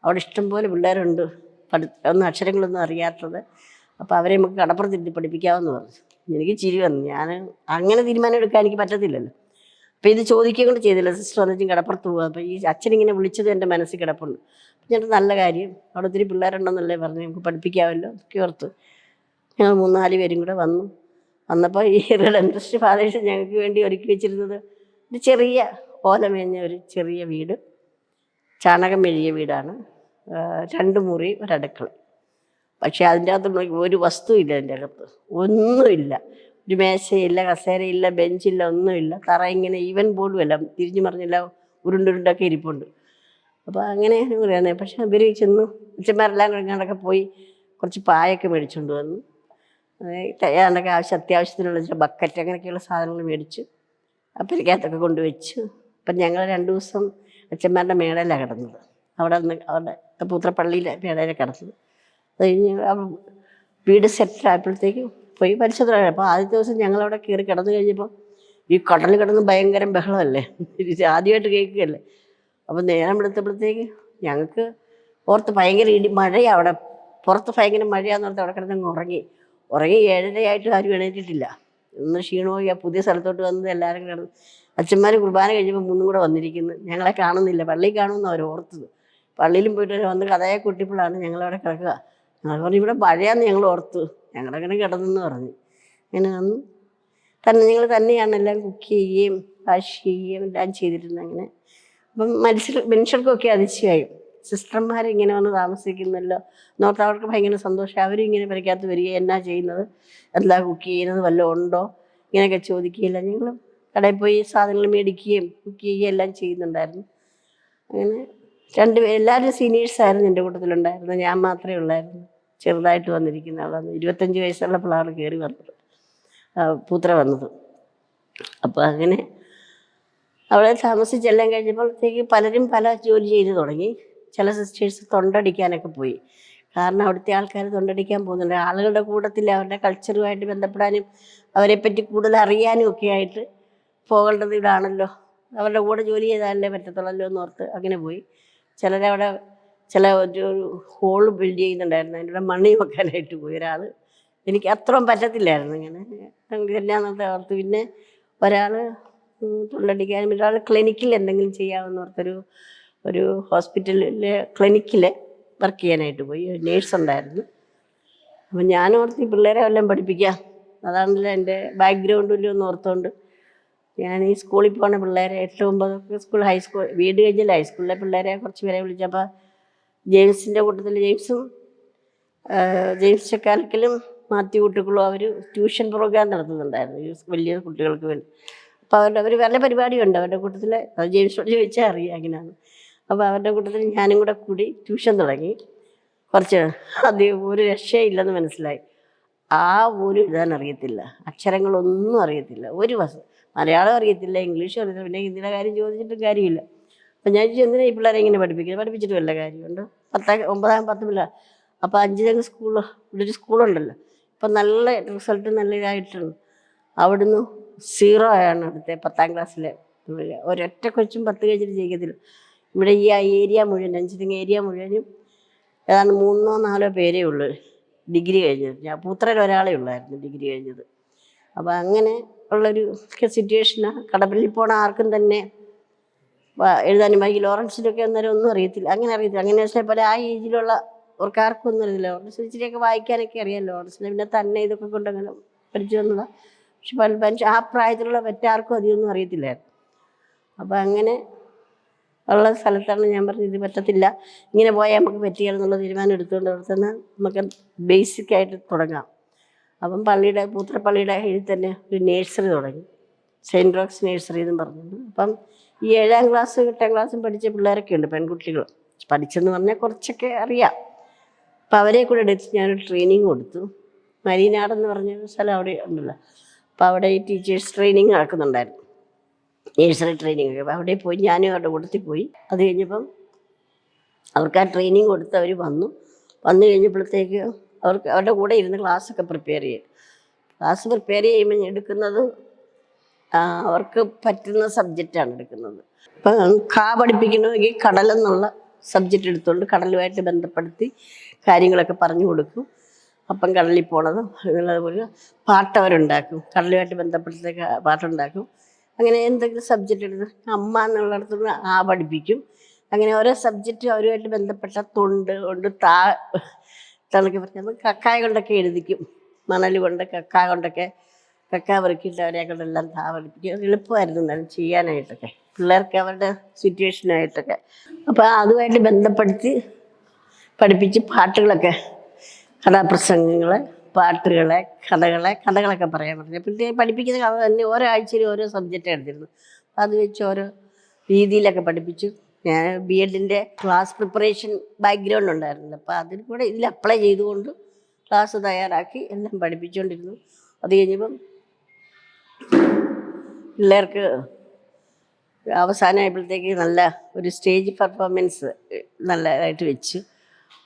അവിടെ ഇഷ്ടംപോലെ പിള്ളേരുണ്ട് ഒന്നും അക്ഷരങ്ങളൊന്നും അറിയാത്തത്, അപ്പോൾ അവരെ നമുക്ക് കടപ്പുറത്തിരുത്തി പഠിപ്പിക്കാമെന്ന് പറഞ്ഞു. എനിക്ക് ചിരി വന്നു. ഞാൻ അങ്ങനെ തീരുമാനം എടുക്കാൻ എനിക്ക് പറ്റത്തില്ലല്ലോ. അപ്പോൾ ഇത് ചോദിക്കുകയും കൊണ്ട് ചെയ്തില്ല. സിസ്റ്റർ വന്നിട്ടും കടപ്പുറത്ത് പോകുക. അപ്പോൾ ഈ അച്ഛനിങ്ങനെ വിളിച്ചത് എൻ്റെ മനസ്സിൽ കിടപ്പുണ്ട്. ഞാൻ നല്ല കാര്യം, അവിടെ ഒത്തിരി പിള്ളേരുണ്ടെന്നല്ലേ പറഞ്ഞു, നമുക്ക് പഠിപ്പിക്കാമല്ലോ ഒക്കെ ഓർത്തു. ഞങ്ങൾ 3-4 പേരും കൂടെ വന്നപ്പോൾ ഈ റിഡംട്രിസ്റ്റ് ഫാദേഴ്സ് ഞങ്ങൾക്ക് വേണ്ടി ഒരുക്കി വെച്ചിരുന്നത് ഒരു ചെറിയ ഓല മേഞ്ഞ ഒരു ചെറിയ വീട്, ചാണകം മെഴുകിയ വീടാണ്. 2 മുറി, ഒരു അടുക്കള. പക്ഷേ അതിൻ്റെ അകത്ത് ഒരു വസ്തുവില്ല, അതിൻ്റെ അകത്ത് ഒന്നുമില്ല. ഒരു മേശയില്ല, കസേരയില്ല, ബെഞ്ചില്ല, ഒന്നുമില്ല. തറ ഇങ്ങനെ ഈവൻ ബോർഡും എല്ലാം തിരിഞ്ഞു മറിഞ്ഞില്ല, ഉരുണ്ടൊക്കെ ഇരിപ്പുണ്ട്. അപ്പോൾ അങ്ങനെ പറയുന്നത്. പക്ഷേ ഇവർ ചെന്നു അച്ഛന്മാരെല്ലാം കൂടെ പോയി കുറച്ച് പായൊക്കെ മേടിച്ചുകൊണ്ട് വന്നു. ഏതാണ്ടൊക്കെ അത്യാവശ്യത്തിനുള്ള ചില ബക്കറ്റ് അങ്ങനെയൊക്കെയുള്ള സാധനങ്ങൾ മേടിച്ച് അപ്പരിക്കകത്തൊക്കെ കൊണ്ടുവച്ചു. അപ്പം ഞങ്ങൾ 2 ദിവസം അച്ഛന്മാരുടെ മേടയിലാണ് കിടന്നത്. അവിടെ പൂത്തറ പള്ളിയിലെ മേടയിലാണ് കിടന്നത്. അത് കഴിഞ്ഞ് വീട് സെറ്റിലായപ്പോഴത്തേക്കും പോയി പരിശോധന. അപ്പോൾ ആദ്യത്തെ ദിവസം ഞങ്ങളവിടെ കയറി കിടന്നു കഴിഞ്ഞപ്പോൾ ഈ കടൽ കിടന്ന് ഭയങ്കര ബഹളമല്ലേ, ആദ്യമായിട്ട് കേൾക്കുകയല്ലേ. അപ്പോൾ നേരം വെളുത്തപ്പോഴത്തേക്ക് ഞങ്ങൾക്ക് ഓർത്ത് ഭയങ്കര മഴയാണ് അവിടെ പുറത്ത്, ഭയങ്കര മഴയാന്ന് ഓർത്ത് അവിടെ കിടന്നങ്ങ് ഉറങ്ങി 7:30 ആരും എണീറ്റിട്ടില്ല. ഒന്ന് ക്ഷീണമായി ആ പുതിയ സ്ഥലത്തോട്ട് വന്നത് എല്ലാവരും കിടന്നു. അച്ഛന്മാർ കുർബാന കഴിഞ്ഞപ്പോൾ 3 കൂടെ വന്നിരിക്കുന്നു. ഞങ്ങളെ കാണുന്നില്ല, പള്ളിയിൽ കാണുമെന്ന് അവർ ഓർത്തത്. പള്ളിയിലും പോയിട്ട് വന്ന് കഥയെ കൂട്ടിയപ്പോഴാണ് ഞങ്ങളവിടെ കിടക്കുക. ഞങ്ങൾ പറഞ്ഞു ഇവിടെ മഴയാന്ന് ഞങ്ങൾ ഓർത്തു, ഞങ്ങളങ്ങനെ കിടന്നെന്ന് പറഞ്ഞു. അങ്ങനെ വന്നു ഞങ്ങൾ തന്നെയാണ് എല്ലാം കുക്ക് ചെയ്യുകയും വാഷ് ചെയ്യുകയും എല്ലാം ചെയ്തിരുന്നത്. അങ്ങനെ അപ്പം മനുഷ്യർക്കൊക്കെ അതിശയായി, സിസ്റ്റർമാരിങ്ങനെ വന്ന് താമസിക്കുന്നല്ലോ എന്നോർത്ത് അവർക്ക് ഭയങ്കര സന്തോഷം. അവരും ഇങ്ങനെ പരിക്കകത്ത് വരികയും എന്നാ ചെയ്യുന്നത്, എന്താ കുക്ക് ചെയ്യുന്നത്, വല്ലതും ഉണ്ടോ ഇങ്ങനെയൊക്കെ ചോദിക്കുകയില്ല. ഞങ്ങൾ കടയിൽ പോയി സാധനങ്ങൾ മേടിക്കുകയും കുക്ക് ചെയ്യുകയും എല്ലാം ചെയ്യുന്നുണ്ടായിരുന്നു. അങ്ങനെ 2 പേര്, എല്ലാവരും സീനിയേഴ്സായിരുന്നു എൻ്റെ കൂട്ടത്തിലുണ്ടായിരുന്നു. ഞാൻ മാത്രമേ ഉള്ളായിരുന്നു ചെറുതായിട്ട് വന്നിരിക്കുന്ന ആളാണ്. 25 വയസ്സുള്ള പിള്ളേർ കയറി വന്നത്, പൂത്തറ വന്നത്. അപ്പോൾ അങ്ങനെ അവിടെ താമസിച്ചെല്ലാം കഴിഞ്ഞപ്പോഴത്തേക്ക് പലരും പല ജോലി ചെയ്ത് തുടങ്ങി. ചില സിസ്റ്റേഴ്സ് തൊണ്ടടിക്കാനൊക്കെ പോയി. കാരണം അവിടുത്തെ ആൾക്കാർ തൊണ്ടടിക്കാൻ പോകുന്നുണ്ട്. ആളുകളുടെ കൂട്ടത്തിൽ അവരുടെ കൾച്ചറുമായിട്ട് ബന്ധപ്പെടാനും അവരെപ്പറ്റി കൂടുതൽ അറിയാനും ഒക്കെ ആയിട്ട് പോകേണ്ടത് ഇവിടാണല്ലോ, അവരുടെ കൂടെ ജോലി ചെയ്താലല്ലേ പറ്റത്തുള്ളല്ലോ എന്നോർത്ത് അങ്ങനെ പോയി. ചിലരവിടെ ഒരു ഹോള് ബിൽഡ് ചെയ്യുന്നുണ്ടായിരുന്നു, അതിൻ്റെ മണ്ണി വെക്കാനായിട്ട് പോയി ഒരാൾ. എനിക്ക് അത്രയും പറ്റത്തില്ലായിരുന്നു ഇങ്ങനെ എന്നാന്നൊക്കെ ഓർത്ത്. പിന്നെ ഒരാൾ തൊണ്ടടിക്കാനും, ഒരാൾ ക്ലിനിക്കിൽ എന്തെങ്കിലും ചെയ്യാമെന്ന് ഓർത്തൊരു ഹോസ്പിറ്റലിലെ ക്ലിനിക്കിൽ വർക്ക് ചെയ്യാനായിട്ട് പോയി. നേഴ്സ് ഉണ്ടായിരുന്നു. അപ്പം ഞാൻ ഓർത്ത് ഈ പിള്ളേരെ എല്ലാം പഠിപ്പിക്കാം, അതാണല്ലോ എൻ്റെ ബാക്ക്ഗ്രൗണ്ടിലും ഒന്ന് ഓർത്തുകൊണ്ട് ഞാൻ ഈ സ്കൂളിൽ പോകുന്ന പിള്ളേരെ 8-9 സ്കൂൾ, ഹൈസ്കൂൾ, വീട് കഴിഞ്ഞില്ല ഹൈസ്കൂളിലെ പിള്ളേരെ കുറച്ച് പേരെ വിളിച്ചപ്പോൾ ജെയിംസിൻ്റെ കൂട്ടത്തിൽ ജെയിംസ് ചക്കാലക്കലും മാത്യു ഊട്ടുകുളവും അവർ ട്യൂഷൻ പ്രോഗ്രാം നടത്തുന്നുണ്ടായിരുന്നു ഈ വലിയ കുട്ടികൾക്ക് വേണ്ടി. അപ്പോൾ അവർ നല്ല പരിപാടിയുണ്ട് അവരുടെ കൂട്ടത്തിൽ. അത് ജെയിംസിനോട് ചോദിച്ചാൽ അറിയാം എങ്ങനെയാണ്. അപ്പോൾ അവരുടെ കൂട്ടത്തിൽ ഞാനും കൂടെ കൂടി ട്യൂഷൻ തുടങ്ങി. കുറച്ച് അത് ഒരു രക്ഷയില്ലെന്ന് മനസ്സിലായി. ഒരു എഴുതാൻ അറിയത്തില്ല, അക്ഷരങ്ങളൊന്നും അറിയത്തില്ല, ഒരു മലയാളം അറിയത്തില്ല, ഇംഗ്ലീഷും അറിയത്തില്ല, പിന്നെ ഹിന്ദിയുടെ കാര്യം ചോദിച്ചിട്ടും കാര്യമില്ല. അപ്പം ഞാൻ എന്തിനാ ഈ പിള്ളേരെ ഇങ്ങനെ പഠിപ്പിച്ചിട്ട് വല്ല കാര്യമുണ്ട്. 9-10 പിള്ളേർ. അപ്പോൾ 5 സ്കൂൾ, ഇവിടെ ഒരു സ്കൂളുണ്ടല്ലോ, ഇപ്പം നല്ല റിസൾട്ട് നല്ല ഇതായിട്ടുണ്ട്. അവിടുന്ന് 0 ആണ് അടുത്ത 10ാം ക്ലാസ്സിലെ. ഒരൊറ്റ കൊച്ചും 10 കഴിഞ്ഞിട്ട് ജയിക്കത്തില്ല. ഇവിടെ ഈ ഏരിയ മുഴുവൻ, അഞ്ചിതെങ്ങ് ഏരിയ മുഴുവനും ഏതാണ്ട് 3-4 പേരേ ഉള്ളൂ ഡിഗ്രി കഴിഞ്ഞത്. ഞാൻ പൂത്തറയിൽ ഒരാളേ ഉള്ളായിരുന്നു ഡിഗ്രി കഴിഞ്ഞത്. അപ്പോൾ അങ്ങനെ ഉള്ളൊരു സിറ്റുവേഷനാണ്. കടപ്പള്ളിയിൽ പോണ ആർക്കും തന്നെ എഴുതാനും ഈ ലോറൻസിലൊക്കെ അന്നേരം ഒന്നും അറിയത്തില്ല, അങ്ങനെ വെച്ചാൽ പോലെ ആ ഏജിലുള്ള അവർക്കാർക്കും ഒന്നും അറിയില്ല. ലോറൻസ് ഇച്ചിരിയൊക്കെ വായിക്കാനൊക്കെ അറിയാം. ലോറൻസിനെ പിന്നെ തന്നെ ഇതൊക്കെ കൊണ്ടങ്ങനെ പഠിച്ചു വന്നതാണ്. പക്ഷെ ആ പ്രായത്തിലുള്ള മറ്റാർക്കും അധികമൊന്നും അറിയത്തില്ലായിരുന്നു. അപ്പോൾ അങ്ങനെ ഉള്ള സ്ഥലത്താണ് ഞാൻ പറഞ്ഞത് ഇത് പറ്റത്തില്ല, ഇങ്ങനെ പോയാൽ നമുക്ക് പറ്റുകയെന്നുള്ള തീരുമാനം എടുത്തുകൊണ്ട് അവിടെ തന്നെ നമുക്ക് ബേസിക്കായിട്ട് തുടങ്ങാം. അപ്പം പള്ളിയുടെ പൂത്രപ്പള്ളിയുടെ കീഴിൽ തന്നെ ഒരു നേഴ്സറി തുടങ്ങി, സെയിൻറ്റ് റോക്സ് നേഴ്സറി എന്നും പറഞ്ഞിട്ടുണ്ട്. അപ്പം ഈ 7ാം ക്ലാസ് 8ാം ക്ലാസ്സും പഠിച്ച പിള്ളേരൊക്കെ ഉണ്ട്, പെൺകുട്ടികൾ. പഠിച്ചെന്ന് പറഞ്ഞാൽ കുറച്ചൊക്കെ അറിയാം. അപ്പം അവരെ കൂടെ എടുത്ത് ഞാനൊരു ട്രെയിനിങ് കൊടുത്തു. മരീനാടെന്ന് പറഞ്ഞൊരു സ്ഥലം അവിടെ ഉണ്ടല്ലോ, അപ്പോൾ അവിടെ ഈ ടീച്ചേഴ്സ് ട്രെയിനിങ് നടക്കുന്നുണ്ടായിരുന്നു, നേഴ്സറി ട്രെയിനിങ് ഒക്കെ. അപ്പോൾ അവിടെ പോയി ഞാനും അവരുടെ കൂട്ടത്തിൽ പോയി. അത് കഴിഞ്ഞപ്പം അവർക്ക് ആ ട്രെയിനിങ് കൊടുത്ത് അവർ വന്നു കഴിഞ്ഞപ്പോഴത്തേക്ക് അവരുടെ കൂടെ ഇരുന്ന് ക്ലാസ്സൊക്കെ പ്രിപ്പയർ ചെയ്യും. ക്ലാസ് പ്രിപ്പയർ ചെയ്യുമ്പോൾ എടുക്കുന്നത് അവർക്ക് പറ്റുന്ന സബ്ജക്റ്റാണ് എടുക്കുന്നത്. ഇപ്പം പഠിപ്പിക്കണമെങ്കിൽ കടലെന്നുള്ള സബ്ജക്റ്റ് എടുത്തുകൊണ്ട് കടലുമായിട്ട് ബന്ധപ്പെടുത്തി കാര്യങ്ങളൊക്കെ പറഞ്ഞു കൊടുക്കും. അപ്പം കടലിൽ പോണതും അതുപോലെ പാട്ടവരുണ്ടാക്കും, കടലുമായിട്ട് ബന്ധപ്പെടുത്തി പാട്ടുണ്ടാക്കും. അങ്ങനെ എന്തെങ്കിലും സബ്ജക്റ്റ് എടുത്ത് അമ്മ എന്നുള്ളിടത്തുനിന്ന് പഠിപ്പിക്കും. അങ്ങനെ ഓരോ സബ്ജക്റ്റും അവരുമായിട്ട് ബന്ധപ്പെട്ട കൊണ്ട് തണുക്കി പറഞ്ഞത് കക്കായ കൊണ്ടൊക്കെ എഴുതിക്കും, മണൽ കൊണ്ട് കക്ക പെറുക്കിയിട്ട് അവരെ കൊണ്ടെല്ലാം പഠിപ്പിക്കും. എളുപ്പമായിരുന്നു എന്നാലും ചെയ്യാനായിട്ടൊക്കെ, പിള്ളേർക്ക് അവരുടെ സിറ്റുവേഷനായിട്ടൊക്കെ. അപ്പോൾ അതുമായിട്ട് ബന്ധപ്പെടുത്തി പഠിപ്പിച്ച് പാട്ടുകളൊക്കെ, കഥാപ്രസംഗങ്ങൾ, പാട്ടുകളെ, കഥകളൊക്കെ പറയാൻ പറഞ്ഞു. പിന്നെ പഠിപ്പിക്കുന്ന കഥ തന്നെ ഓരോ ആഴ്ചയിലും ഓരോ സബ്ജക്റ്റ് എടുത്തിരുന്നു. അത് വെച്ച് ഓരോ രീതിയിലൊക്കെ പഠിപ്പിച്ചു. ഞാൻ BEdൻ്റെ ക്ലാസ് പ്രിപ്പറേഷൻ ബാക്ക്ഗ്രൗണ്ട് ഉണ്ടായിരുന്നു, അപ്പോൾ അതിൽ കൂടെ ഇതിൽ അപ്ലൈ ചെയ്തുകൊണ്ട് ക്ലാസ് തയ്യാറാക്കി എല്ലാം പഠിപ്പിച്ചുകൊണ്ടിരുന്നു. അത് കഴിഞ്ഞപ്പം പിള്ളേർക്ക് അവസാനമായപ്പോഴത്തേക്ക് നല്ല ഒരു സ്റ്റേജ് പെർഫോമൻസ് നല്ലതായിട്ട് വെച്ചു.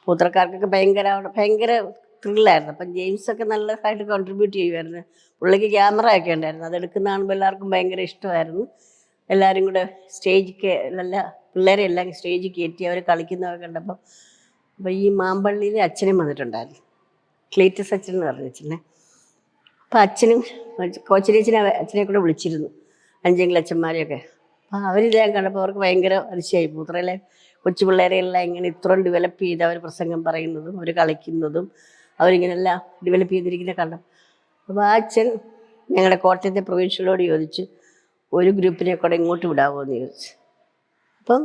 പൂത്രക്കാർക്കൊക്കെ ഭയങ്കര ത്രില്ലായിരുന്നു. അപ്പം ജെയിംസൊക്കെ നല്ലതായിട്ട് കോൺട്രിബ്യൂട്ട് ചെയ്യുമായിരുന്നു. പുള്ളിക്ക് ക്യാമറ ഒക്കെ ഉണ്ടായിരുന്നു, അതെടുക്കുന്ന കാണുമ്പോൾ എല്ലാവർക്കും ഭയങ്കര ഇഷ്ടമായിരുന്നു. എല്ലാവരും കൂടെ നല്ല പിള്ളേരെ എല്ലാം സ്റ്റേജിൽ കയറ്റി അവർ കളിക്കുന്നതൊക്കെ കണ്ടപ്പോൾ. അപ്പോൾ ഈ മാമ്പള്ളിയിൽ അച്ഛനും വന്നിട്ടുണ്ടായിരുന്നു, ക്ലീറ്റസ് അച്ഛൻ എന്ന് പറഞ്ഞിട്ടുണ്ടേ. അപ്പം അച്ഛനും അച്ഛനെ കൂടെ വിളിച്ചിരുന്നു, അഞ്ചെങ്കിലച്ഛന്മാരെയൊക്കെ. അപ്പം അവരിതേ കണ്ടപ്പോൾ അവർക്ക് ഭയങ്കര അതിശയായി. പൂത്രയിലെ കൊച്ചു പിള്ളേരെയെല്ലാം ഇങ്ങനെ ഇത്രയും ഡെവലപ്പ് ചെയ്ത് അവർ പ്രസംഗം പറയുന്നതും അവർ കളിക്കുന്നതും അവരിങ്ങനെല്ലാം ഡെവലപ്പ് ചെയ്തിരിക്കുന്ന കണ്ടു. അപ്പോൾ ആ അച്ഛൻ ഞങ്ങളുടെ കോട്ടയത്തെ പ്രൊവിൻഷ്യലോട് ചോദിച്ചു, ഒരു ഗ്രൂപ്പിനെ കൂടെ ഇങ്ങോട്ട് വിടാമോ എന്ന് ചോദിച്ചു. അപ്പം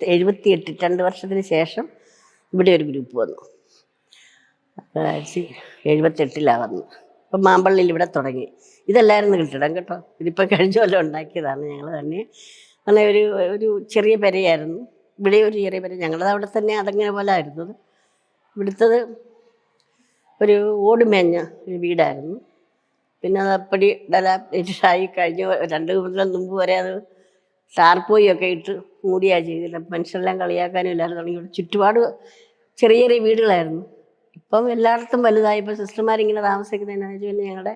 78 2 വർഷത്തിന് ശേഷം ഇവിടെ ഒരു ഗ്രൂപ്പ് വന്നു. 1978 വന്നു. അപ്പം മാമ്പള്ളിയിൽ ഇവിടെ തുടങ്ങി. ഇതല്ലായിരുന്നു കെട്ടിടം കേട്ടോ, ഇതിപ്പോൾ കഴിഞ്ഞ കൊല്ലം ഉണ്ടാക്കിയതാണ് ഞങ്ങൾ തന്നെ. അങ്ങനെ ഒരു ചെറിയ പെരയായിരുന്നു, ഇവിടെ ഒരു ചെറിയ പെര. ഞങ്ങളത് അവിടെ തന്നെ അതങ്ങനെ പോലെ ആയിരുന്നത്. ഇവിടുത്തത് ഒരു ഓടുമേഞ്ഞ ഒരു വീടായിരുന്നു. പിന്നെ അത് അപ്പടി ഡെവലപ്ഡായി കഴിഞ്ഞ 2 കൊല്ലം മുമ്പ് വരെ അത് ടാർപ്പോയൊക്കെ ഇട്ട് മൂടിയാണ് ചെയ്തില്ല. മനുഷ്യരെല്ലാം കളിയാക്കാനും എല്ലാവരും തുടങ്ങി. ചുറ്റുപാട് ചെറിയ ചെറിയ വീടുകളായിരുന്നു. ഇപ്പം എല്ലായിടത്തും വലുതായി. ഇപ്പോൾ സിസ്റ്റർമാരിങ്ങനെ താമസിക്കുന്നതിനാണെന്ന് വെച്ച് പിന്നെ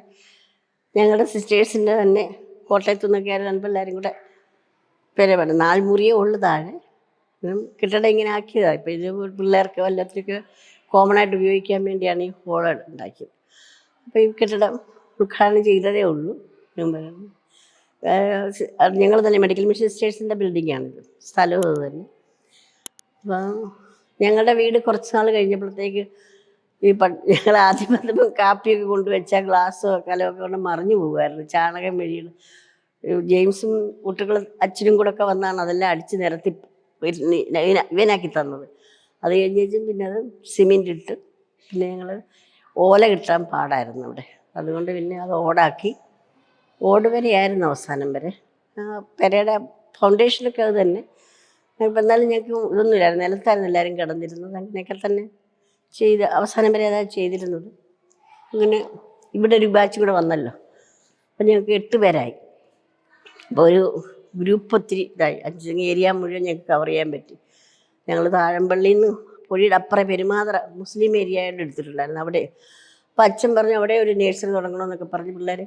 ഞങ്ങളുടെ സിസ്റ്റേഴ്സിൻ്റെ തന്നെ കോട്ടയത്തു നിന്നൊക്കെ ആയിരുന്നു. എല്ലാവരും കൂടെ പെരപെടും 4 മുറിയേ ഉള്ളു താഴെ. കെട്ടിടം ഇങ്ങനെ ആക്കിയതാണ്. ഇപ്പോൾ ഇത് പിള്ളേർക്ക് വല്ലത്തിനൊക്കെ കോമൺ ആയിട്ട് ഉപയോഗിക്കാൻ വേണ്ടിയാണ് ഈ ഹോൾ ഉണ്ടാക്കിയത്. അപ്പോൾ ഈ കെട്ടിടം ഉദ്ഘാടനം ചെയ്തതേ ഉള്ളൂ. ഞങ്ങൾ തന്നെ മെഡിക്കൽ മിഷൻ സിസ്റ്റേഴ്സിൻ്റെ ബിൽഡിങ്ങാണിത്, സ്ഥലവും അത് തന്നെ. അപ്പം ഞങ്ങളുടെ വീട് കുറച്ച് നാൾ കഴിഞ്ഞപ്പോഴത്തേക്ക് ഞങ്ങൾ ആദ്യം വന്നപ്പോൾ കാപ്പിയൊക്കെ കൊണ്ടുവച്ചാൽ ഗ്ലാസ്സോ കലമൊക്കെ കൊണ്ട് മറിഞ്ഞു പോകുമായിരുന്നു, ചാണകം മെഴിയിൽ. ജെയിംസും കുട്ടികളും അച്ഛനും കൂടെ ഒക്കെ വന്നാണ് അതെല്ലാം അടിച്ച് നിരത്തി ഇവനാക്കി തന്നത്. അത് കഴിഞ്ഞ് പിന്നെ അത് സിമെൻ്റ് ഇട്ട്, പിന്നെ ഞങ്ങൾ ഓല കിട്ടാൻ പാടായിരുന്നു അവിടെ, അതുകൊണ്ട് പിന്നെ അത് ഓടാക്കി. ഓട് വരെയായിരുന്നു അവസാനം വരെ. പെരയുടെ ഫൗണ്ടേഷനൊക്കെ അത് തന്നെ. ഇപ്പം എന്നാലും ഞങ്ങൾക്ക് ഇതൊന്നുമില്ലായിരുന്നു, നിലത്തായിരുന്നു എല്ലാവരും കിടന്നിരുന്നത്. അങ്ങനെയൊക്കെ തന്നെ അവസാനം വരെ അതാണ് ചെയ്തിരുന്നത്. അങ്ങനെ ഇവിടെ ഒരു ബാച്ച് കൂടെ വന്നല്ലോ, അപ്പം ഞങ്ങൾക്ക് 8 പേരായി. അപ്പോൾ ഒരു ഗ്രൂപ്പ് ഒത്തിരി ഇതായി. 5 ഏരിയ മുഴുവൻ ഞങ്ങൾക്ക് കവർ ചെയ്യാൻ പറ്റി. ഞങ്ങൾ താഴമ്പള്ളിയിൽ നിന്ന് പൊഴിയുടെ അപ്പുറം പെരുമാതറ മുസ്ലിം ഏരിയ ആയിട്ട് എടുത്തിട്ടുണ്ടായിരുന്നു അവിടെ. അപ്പോൾ അച്ഛൻ പറഞ്ഞു അവിടെ ഒരു നേഴ്സറി തുടങ്ങണമെന്നൊക്കെ പറഞ്ഞ് പിള്ളേരെ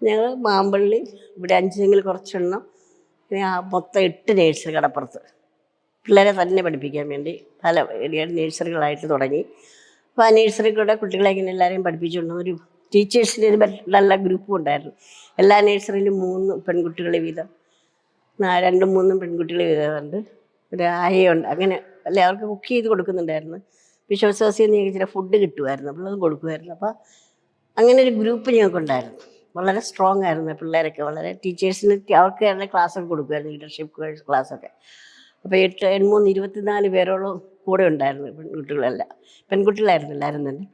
ഞങ്ങൾ മാമ്പള്ളി ഇവിടെ 5 കുറച്ചെണ്ണം, പിന്നെ മൊത്തം 8 നേഴ്സറി കടപ്പുറത്ത് പിള്ളേരെ തന്നെ പഠിപ്പിക്കാൻ വേണ്ടി പല നേഴ്സറികളായിട്ട് തുടങ്ങി. അപ്പോൾ ആ നേഴ്സറി കൂടെ കുട്ടികളെ ഇങ്ങനെ എല്ലാവരെയും പഠിപ്പിച്ചുകൊണ്ട് ഒരു ടീച്ചേഴ്സിൻ്റെ ഒരു നല്ല ഗ്രൂപ്പും ഉണ്ടായിരുന്നു. എല്ലാ നേഴ്സറിയിലും 3 പെൺകുട്ടികൾ വീതം, 2 3 പെൺകുട്ടികൾ വീതമുണ്ട്. ഒരു ആയയുണ്ട്. അങ്ങനെ അല്ലെ അവർക്ക് കുക്ക് ചെയ്ത് കൊടുക്കുന്നുണ്ടായിരുന്നു. ബിഷപ്പ് സോസിയിൽ നിന്ന് ചില ഫുഡ് കിട്ടുമായിരുന്നു, അപ്പോൾ അത് കൊടുക്കുമായിരുന്നു. അപ്പോൾ അങ്ങനെ ഒരു ഗ്രൂപ്പ് ഞങ്ങൾക്കുണ്ടായിരുന്നു. വളരെ സ്ട്രോങ് ആയിരുന്നു പിള്ളേരൊക്കെ, വളരെ ടീച്ചേഴ്സിന് അവർക്ക് തന്നെ ക്ലാസ്സൊക്കെ കൊടുക്കുമായിരുന്നു, ലീഡർഷിപ്പ് ക്ലാസ്സൊക്കെ. അപ്പോൾ 8 3 24 പേരോളം കൂടെ ഉണ്ടായിരുന്നു പെൺകുട്ടികളെല്ലാം. പെൺകുട്ടികളായിരുന്നു എല്ലാവരും തന്നെ.